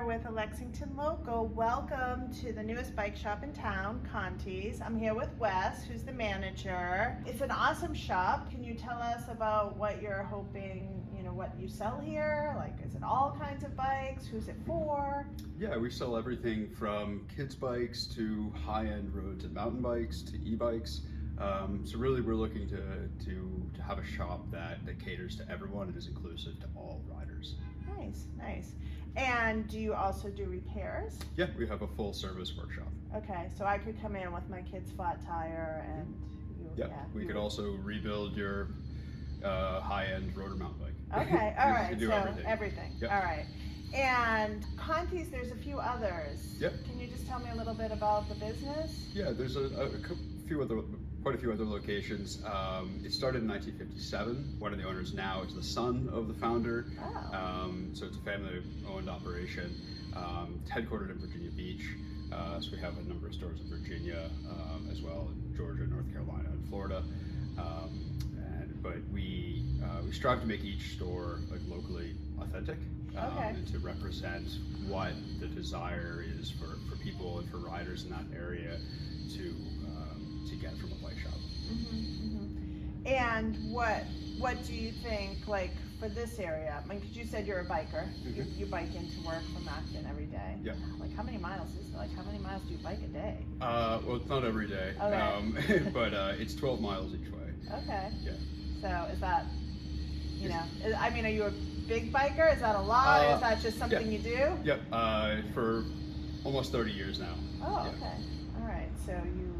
with a Lexington local. Welcome to the newest bike shop in town, Conte's. I'm here with Wes, who's the manager. It's an awesome shop. Can you tell us about what you're hoping, what you sell here? Like, is it all kinds of bikes? Who's it for? Yeah, we sell everything from kids bikes to high-end roads and mountain bikes to e-bikes. So really we're looking to have a shop that caters to everyone and is inclusive to all riders. Nice. And do you also do repairs? Yeah, we have a full service workshop. Okay, so I could come in with my kid's flat tire and we could also rebuild your high-end road or mountain bike. Okay, all right, can do so everything. Yep. All right. And Conte's, there's a few others. Yep. Can you just tell me a little bit about the business? Yeah, there's quite a few other locations. It started in 1957. One of the owners now is the son of the founder. Oh. So it's a family-owned operation. It's headquartered in Virginia Beach. So we have a number of stores in Virginia as well, in Georgia, North Carolina, and Florida. But we strive to make each store locally authentic. And to represent what the desire is for people and for riders in that area to get from a bike shop. And what do you think, like, for this area? I mean, because you said you're a biker. You bike into work from Acton every day. Yeah. Like, how many miles do you bike a day? Well, it's not every day. Okay. But it's 12 miles each way. Okay. Yeah. So is that, are you a big biker? Is that a lot? Or is that just something you do? Yep. For almost 30 years now. Oh, yeah. Okay. All right. So you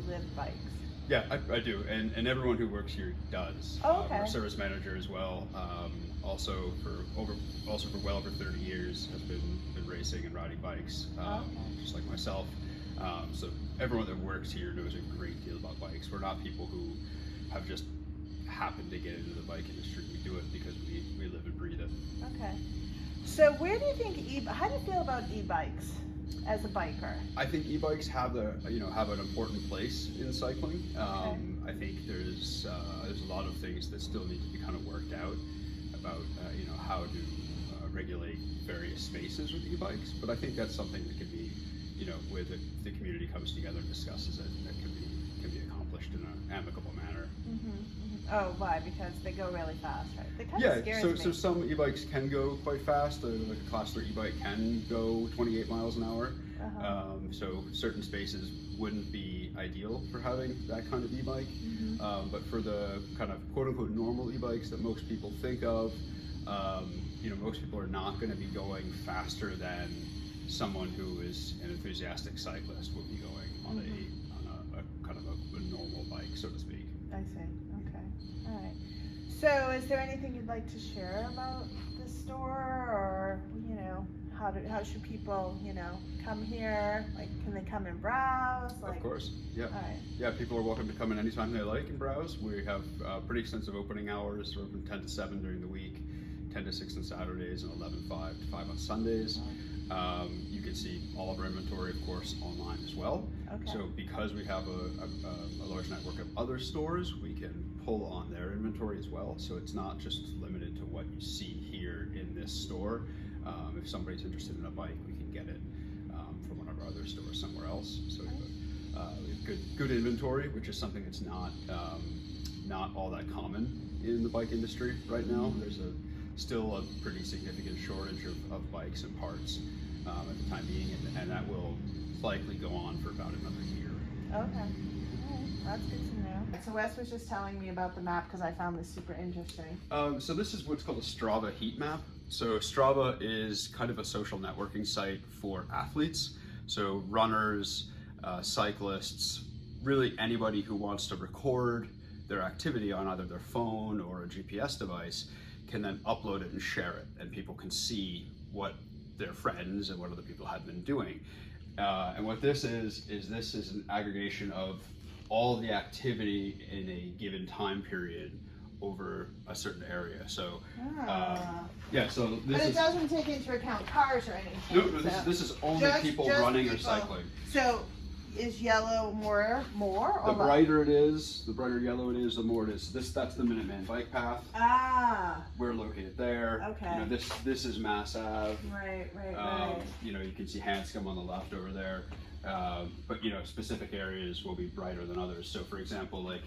live bikes. Yeah, I do, and everyone who works here does. Oh, okay. Our service manager as well. Also for well over 30 years has been racing and riding bikes, just like myself. So everyone that works here knows a great deal about bikes. We're not people who have just happened to get into the bike industry. We do it because we live and breathe it. Okay. So where do you think how do you feel about e-bikes as a biker? I think e-bikes have an important place in cycling. I think there's a lot of things that still need to be kind of worked out about how to regulate various spaces with e-bikes. But I think that's something that can be, where the community comes together and discusses it, that can be accomplished in an amicable manner. Oh, why? Because they go really fast, right? They kind of scares me. So some e-bikes can go quite fast. Like a Class 3 e-bike can go 28 miles an hour. So certain spaces wouldn't be ideal for having that kind of e-bike. But for the kind of quote-unquote normal e-bikes that most people think of, most people are not going to be going faster than someone who is an enthusiastic cyclist would be going on a kind of a normal bike, so to speak. I see. Okay. All right. So is there anything you'd like to share about the store, or how should people come here? Like, can they come and browse? Like, of course. Yeah. All right. Yeah, people are welcome to come in anytime they like and browse. We have pretty extensive opening hours. We're open 10 to 7 during the week, 10 to 6 on Saturdays, and 11 to 5 on Sundays. You can see all of our inventory, of course, online as well. Okay. So because we have a large network of other stores, we can pull on their inventory as well. So it's not just limited to what you see here in this store. If somebody's interested in a bike, we can get it from one of our other stores somewhere else. So we have good inventory, which is something that's not all that common in the bike industry right now. There's still a pretty significant shortage of bikes and parts at the time being, and that will likely go on for about another year. Okay. All right. That's good to know. So Wes was just telling me about the map because I found this super interesting. So this is what's called a Strava Heat Map. So Strava is kind of a social networking site for athletes. So runners, cyclists, really anybody who wants to record their activity on either their phone or a GPS device can then upload it and share it, and people can see what their friends and what other people have been doing. And what this is an aggregation of all the activity in a given time period over a certain area. So so this but it doesn't take into account cars or anything. No, this is only people running or cycling. So is yellow more or The less? brighter it is, the brighter yellow it is, the more it is. That's the Minuteman bike path. Ah, We're located there. Okay. You know, this is Mass Ave. right. You know, you can see Hanscom on the left over there. But you know, specific areas will be brighter than others. So for example, like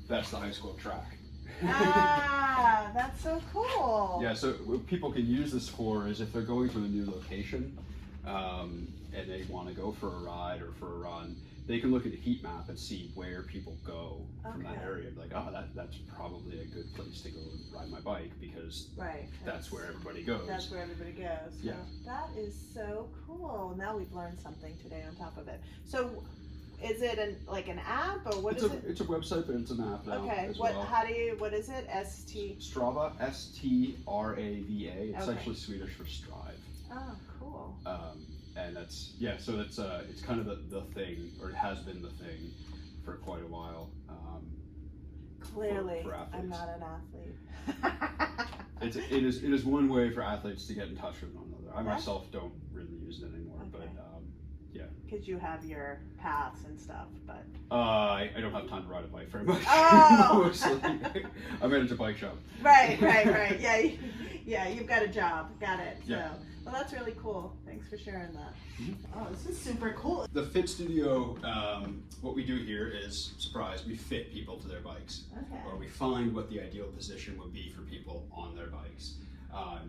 that's the high school track. Ah, that's so cool. Yeah, so what people can use this for is if they're going to a new location and they want to go for a ride or for a run, they can look at the heat map and see where people go from that Okay. area. Like, oh, that's probably a good place to go and ride my bike because Right. that's where everybody goes. That's where everybody goes. So Yeah. that is so cool. Now we've learned something today on top of it. So is it like an app or what is it? It's a website, but it's an app now Okay. as What? well. How do you? What is it? ST. Strava, Strava. It's Okay. actually Swedish for strive. Oh, cool. And that's, yeah, so it's kind of the thing, or it has been the thing for quite a while. Clearly, for athletes. I'm not an athlete. It is one way for athletes to get in touch with one another. I Yeah. myself don't really use it anymore, Okay. but yeah. Because you have your paths and stuff, but. I don't have time to ride a bike very much. Oh! Mostly. I manage a bike shop. Right. Yeah, you've got a job. Got it. So, Yeah. well, that's really cool. Thanks for sharing that. Mhm. Oh, this is super cool. The Fit Studio, what we do here is, surprise, we fit people to their bikes. Okay. Or we find what the ideal position would be for people on their bikes.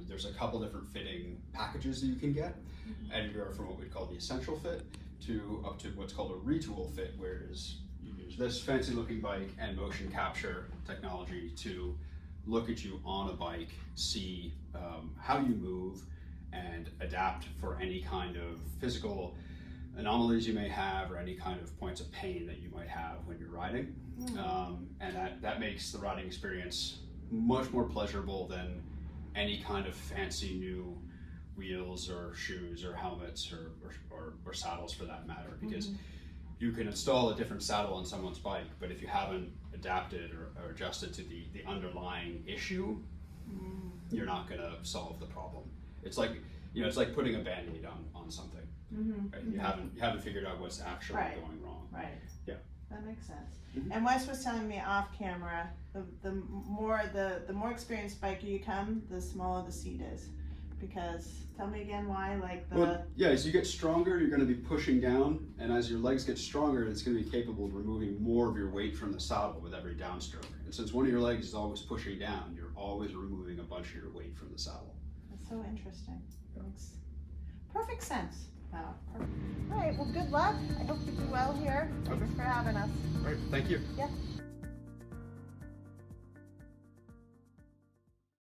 There's a couple different fitting packages that you can get, anywhere from what we call the essential fit to up to what's called a retool fit, whereas you use this fancy looking bike and motion capture technology to look at you on a bike, see how you move, and adapt for any kind of physical anomalies you may have or any kind of points of pain that you might have when you're riding. And that makes the riding experience much more pleasurable than any kind of fancy new wheels or shoes or helmets or saddles for that matter, because you can install a different saddle on someone's bike, but if you haven't adapted or adjusted to the underlying issue, you're not going to solve the problem. It's like, you know, it's like putting a Band-Aid on something. Right? You haven't figured out what's actually Right. going wrong. Right. Yeah. That makes sense. Mhm. And Wes was telling me off camera, the more experienced biker you come, the smaller the seat is. Because tell me again why, like the Well, yeah, as you get stronger, you're going to be pushing down, and as your legs get stronger, it's going to be capable of removing more of your weight from the saddle with every downstroke. And since one of your legs is always pushing down, you're always removing a bunch of your weight from the saddle. That's so interesting. Makes perfect sense. Wow. Perfect. All right. Well, good luck. I hope you do well here. Thanks for having us. All right, thank you. Yeah.